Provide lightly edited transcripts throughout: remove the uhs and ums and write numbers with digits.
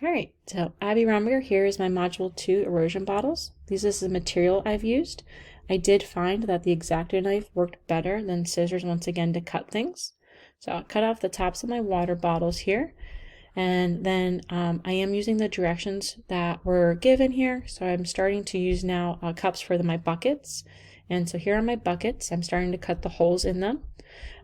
Alright, so Abby Romberger, here is my Module 2 erosion bottles. This is the material I've used. I did find that the X-Acto knife worked better than scissors once again to cut things. So I'll cut off the tops of my water bottles here. And then I am using the directions that were given here. So I'm starting to use now cups for my buckets. And so here are my buckets. I'm starting to cut the holes in them.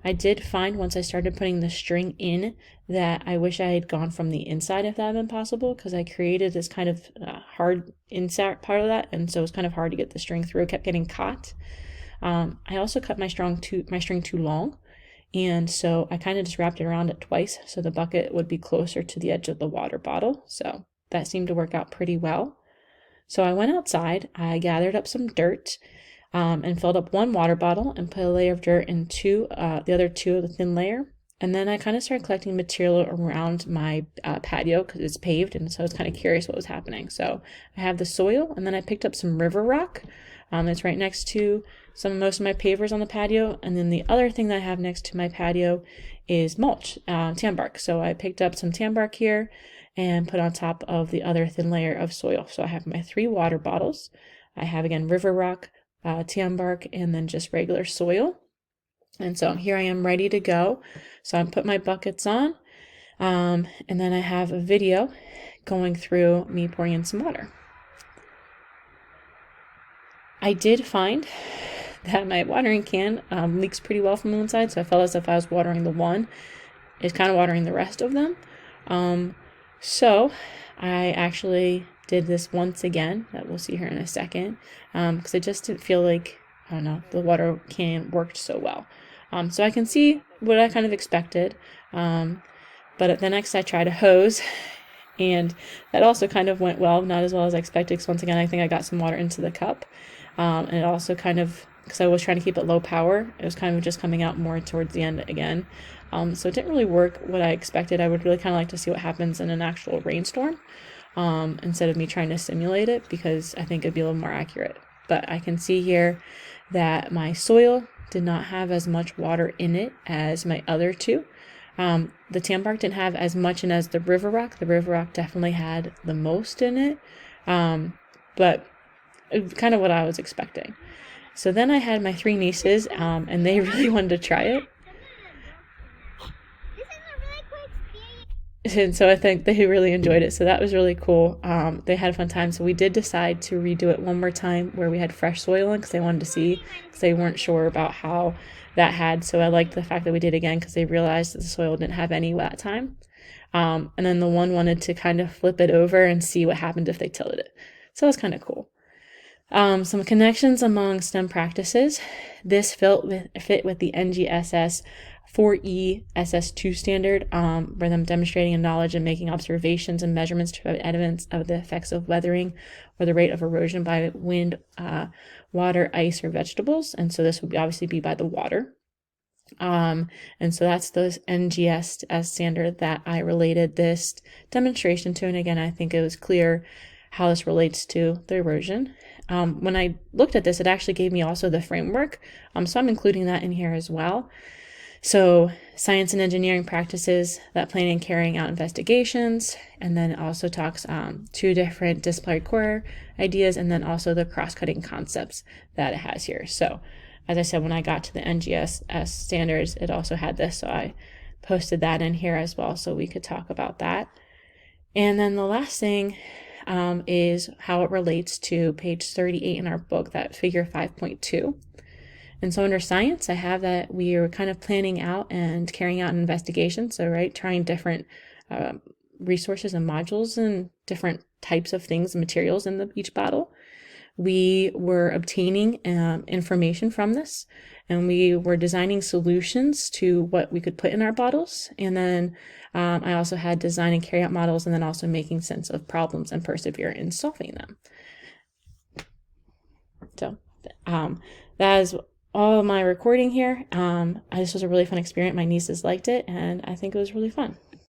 I did find once I started putting the string in that I wish I had gone from the inside if that had been possible, because I created this kind of hard inside part of that, and so it was kind of hard to get the string through. It kept getting caught. I also cut my string too long, and so I kind of just wrapped it around it twice so the bucket would be closer to the edge of the water bottle. So that seemed to work out pretty well. So I went outside, I gathered up some dirt, and filled up one water bottle and put a layer of dirt in the other two of the thin layer. And then I kind of started collecting material around my patio because it's paved, and so I was kind of curious what was happening. So I have the soil, and then I picked up some river rock. It's right next to most of my pavers on the patio. And then the other thing that I have next to my patio is mulch, tan bark. So I picked up some tan bark here and put on top of the other thin layer of soil. So I have my 3 water bottles. I have, again, river rock, tan bark, and then just regular soil. And so here I am ready to go. So I put my buckets on, and then I have a video going through me pouring in some water. I did find that my watering can leaks pretty well from the inside, so I felt as if I was watering the one, it's kind of watering the rest of them. So I actually did this once again, that we'll see here in a second, because I just didn't feel like, I don't know, the water can worked so well. So I can see what I kind of expected, but the next I tried a hose, and that also kind of went well, not as well as I expected, because once again I think I got some water into the cup, and it also kind of, because I was trying to keep it low power, it was kind of just coming out more towards the end again. So it didn't really work what I expected. I would really kind of like to see what happens in an actual rainstorm, instead of me trying to simulate it, because I think it'd be a little more accurate. But I can see here that my soil did not have as much water in it as my other two. The tan bark didn't have as much in as the river rock. The river rock definitely had the most in it, but kind of what I was expecting. So then I had my 3 nieces, and they really wanted to try it. And so I think they really enjoyed it. So that was really cool. They had a fun time. So we did decide to redo it one more time where we had fresh soil in, because they wanted to see, because they weren't sure about how that had. So I liked the fact that we did again, because they realized that the soil didn't have any that time. And then the one wanted to kind of flip it over and see what happened if they tilted it. So that's kind of cool. Some connections among STEM practices. This fit with the NGSS 4E SS2 standard, where them demonstrating a knowledge and making observations and measurements to provide evidence of the effects of weathering or the rate of erosion by wind, water, ice, or vegetables. And so this would obviously be by the water. And so that's the NGSS standard that I related this demonstration to. And again, I think it was clear how this relates to the erosion. When I looked at this, it actually gave me also the framework. So I'm including that in here as well. So science and engineering practices that plan and carrying out investigations, and then it also talks 2 different disciplinary core ideas, and then also the cross-cutting concepts that it has here. So as I said, when I got to the NGSS standards, it also had this, so I posted that in here as well so we could talk about that. And then the last thing is how it relates to page 38 in our book, that figure 5.2. And so under science, I have that we are kind of planning out and carrying out an investigation. So, right, trying different resources and modules and different types of things and materials in each bottle. We were obtaining information from this, and we were designing solutions to what we could put in our bottles. And then I also had design and carry out models, and then also making sense of problems and persevere in solving them. So that is all of my recording here. This was a really fun experience. My nieces liked it, and I think it was really fun.